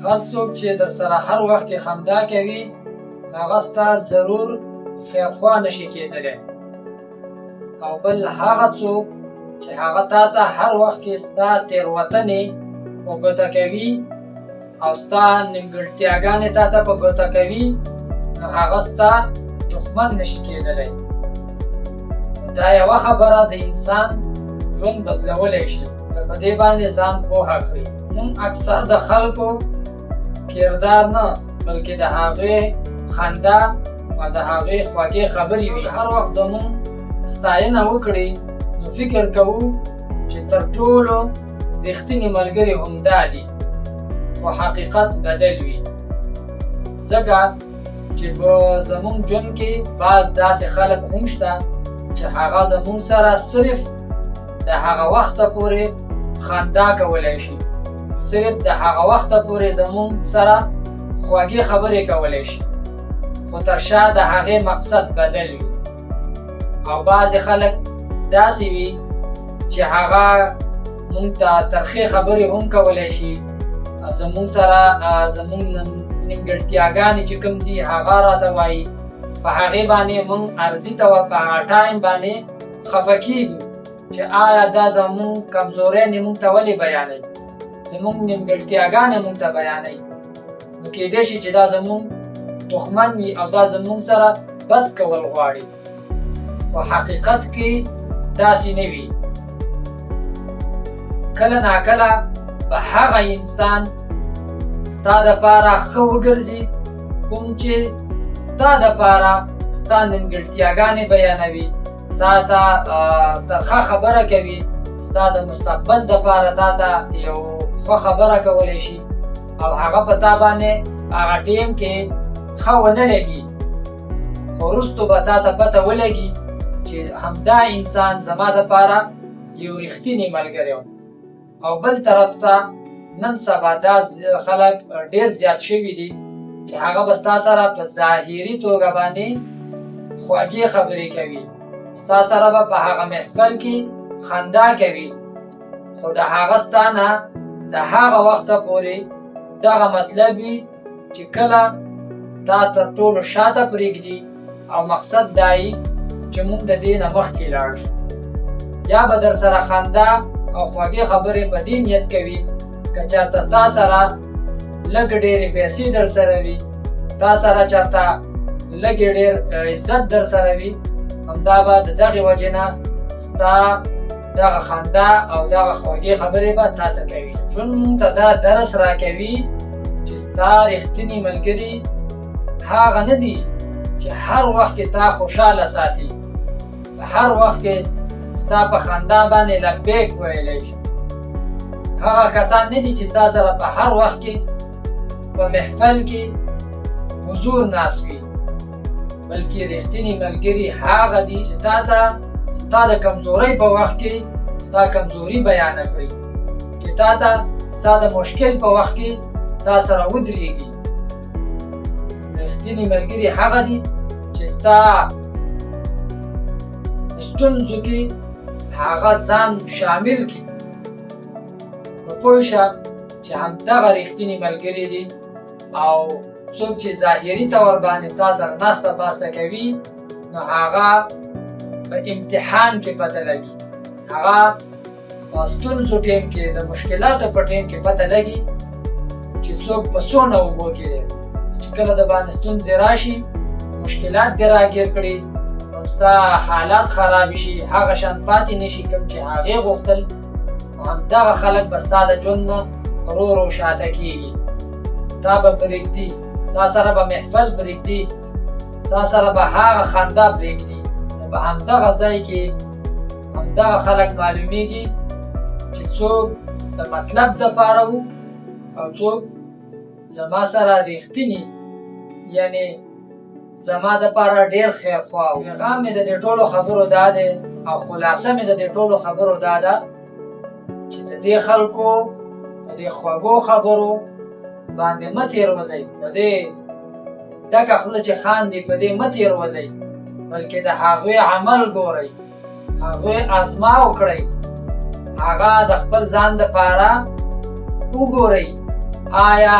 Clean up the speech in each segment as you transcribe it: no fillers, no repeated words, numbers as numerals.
هر څوک چې در سره هر وخت کې خندا کوي هغه ستا ضرور خیرخوا نشي کېدلی، او بل هغه څوک چې هغه تا ته هر وخت کې ستا تېروتنې په ګوته کوي او ستا نیمګړتیاګانې تا ته په ګوته کوي، نو هغه ستا دښمن نشي کېدلی. دا یوه خبره د انسان ژوند بدلولی شي که په دې باندې ځان پوهه کړي. موږ اکثر د خلکو کردار نه بلکې د هغې خندا او د هغې خوږې خبرې وي. هر وخت زموږ ستاینه وکړي نو فکر کوو چې تر ټولو رښتیني ملګري همدا دي، خو حقیقت بدل وي. ځکه چې په زموږ ژوند کې بعض داسې خلک هم شته چې هغه زموږ سره صرف د هغه وخته پورې خندا کولی شي، صرف د هغه وخته پورې زموږ سره خوږې خبرې کولی شي، خو تر شا د هغې مقصد بدل وي. او بعضې خلک داسې وي چې هغه موږ ته ترخې خبرې هم کولی شي، زموږ سره زموږ نیمګړتیاګانې چې کوم دي هغه راته وایي، په هغې باندې موږ ارزي ته په هغه ټایم باندې خفه کېږو چې آیا دا زموږ کمزورۍ موږ ته ولې بیانوي، زموږ نیمګړتیاګانې موږ ته بیانوي. نو کېدای شي چې دا زموږ دښمن وي او دا زموږ سره بد کول غواړي، خو حقیقت کې داسې نه وي. کله ناکله به هغه انسان ستا دپاره ښه وګرځي کوم چې ستا دپاره ستا نیمګړتیاګانې بیانوي، تا ته ترخه خبره کوي، ستا د مستقبل دپاره تا ته یو ښه خبره کولی شي او هغه په تا باندې هغه ټیم کې ښه ونه لګي، خو وروستو به تا ته پته ولګي چې همدا انسان زما دپاره یو رښتینی ملګری و. او بل طرف ته نن سبا دا خلک ډېر زیات شوي دي چې هغه به ستا سره په ظاهري توګه باندې خوږې خبرې کوي، ستا سره به په هغه محفل کې خندا کوي، خو د هغه ستا نه د هغه وخته پورې دغه مطلب وي چې کله تا تر ټولو شاته پرېږدي او مقصد دا وي چې موږ د دې نه مخکې لاړ شو. یا به در سره خندا او خوږې خبرې په دې نیت کوي که چېرته تا سره لږ ډېرې پیسې در سره وي، تا سره چېرته لږ ډېر عزت در سره وي، همدا به د دغې وجې نه ستا دغه خندا او دغه خوږې خبرې به تا ته کوي. ژوند موږ ته دا درس راکوي چې ستا رښتیني ملګري هغه نه دي چې هر وخت کې تا خوشحاله ساتي، په هر وخت کې ستا په خندا باندې لبیک ویلی شي. هغه کسان نه دي چې ستا سره په هر وخت کې په محفل کې حضور ناست وي، بلکې رښتیني ملګري هغه دي چې تا ته ستا د کمزورۍ په وخت کې ستا کمزوري بیانه کړي، چې تا ته ستا د مشکل په وخت کې ستا سره ودرېږي. رښتیني ملګري هغه دي چې ستا ستونزو کې هغه ځان شامل کړي. نو پوه شه چې همدغه رښتیني ملګري دي، او څوک چې ظاهري طور باندې ستا سره ناسته پاسته کوي نو هغه په امتحان کې پته لګي، هغه په ستونزو ټیم کې د مشکلاتو په ټیم کې پته لګي چې څوک په څونه اوبو کې دی، چې کله د باندې ستونزې راشي مشکلات دې راګیر کړي نو ستا حالات خراب شي، هغه شان پاتې نشي کوم چې هغې غوښتل، نو همدغه خلک به ستا د ژوند نه ورو ورو شاته کېږي، تا به پرېږدي، ستا سره به محفل پرېږدي، ستا سره به هغه خندا پرېږدي. نو په همدغه ځای کې همدغه خلک معلومیږي چې څوک د مطلب دپاره وو او څوک زما سره رښتیني، یعنې زما دپاره ډېر خیرخوا وو. پیغام مې د دې ټولو خبرو دا دی او خلاصه مې د دې ټولو خبرو دا ده چې د دې خلکو په دې خوږو خبرو باندې مه تېروځئ، په دې ډکه خوله چې خاندي په دې مه تېروځئ، بلکې د هغوی عمل ګورئ، هغوی ازماو کړئ، هغه د خپل ځان دپاره وګورئ آیا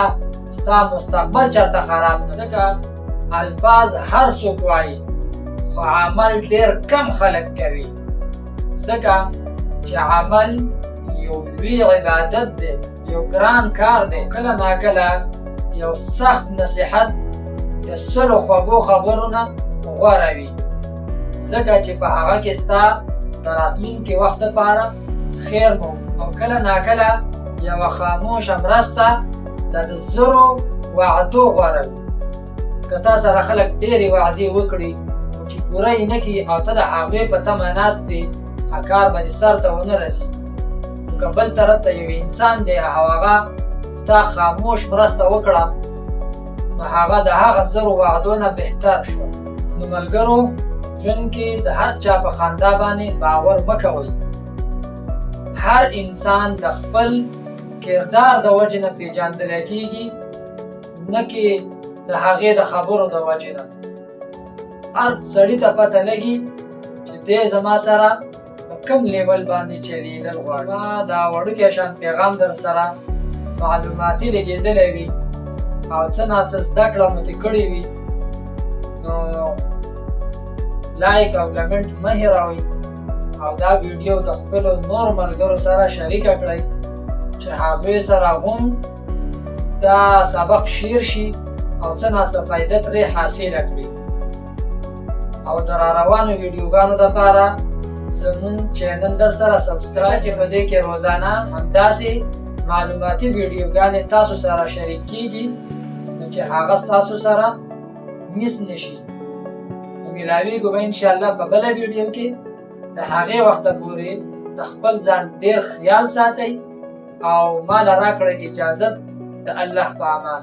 ستا مستقبل چرته خراب نه. ځکه الفاظ هر څوک وایي خو عمل ډېر کم خلک کوي. ځکه چې عمل یو لوی عبادت دی، یو ګران کار دی. کله ناکله یو سخت نصیحت د سلو خوږو خبرو نه غوره وي، ځکه چې په هغه کې ستا د راتلونکي وخت دپاره خیر موجود. او کله ناکله یوه خاموشه مرسته له د زرو وعدو غوره وي. که تا سره خلک ډېرې وعدې وکړي خو چې پوره یې نه کړي او ته د هغوی په تمه ناست یې، کار به دې سر ته ونه رسي. خو که بل طرف ته یو انسان دی او هغه ستا خاموش مرسته وکړه، نو هغه د هغه زرو وعدو نه بهتر شو. نو ملګرو، ژوند کې د هر چا په خندا باندې باور مه کوئ. هر انسان د خپل کردار د وجې نه پیژندلی کېږي، نه کې د هغې د خبرو د وجې نه. هر سړي ته پته لګي چې دی زما سره په کوم لیول باندې چلیدل غواړي. ما دا وړوکی شان پیغام در سره معلوماتي لګېدلی وي او څه ناڅه زده کړه مو ترې کړې وي، نو لایک او کمنټ مه هېروئ او دا ویډیو د خپلو نورو ملګرو سره شریکه کړئ چې هغوی سره هم دا سبق شیر شي او څه ناڅه فایده ترې حاصله کړي. او د راروانو ویډیوګانو دپاره زموږ چینل در سره سبسکرایب چې په دې کې روزانه همداسې معلوماتي ویډیوګانې تاسو سره شریک کیږي، نو چې هغه ستاسو سره میس نشي. ملاویږو به انشاءالله په بله ویډیو کې. د هغې وخته پورې د خپل ځان ډېر خیال ساتئ او ما له راکړه اجازت د الله په امان.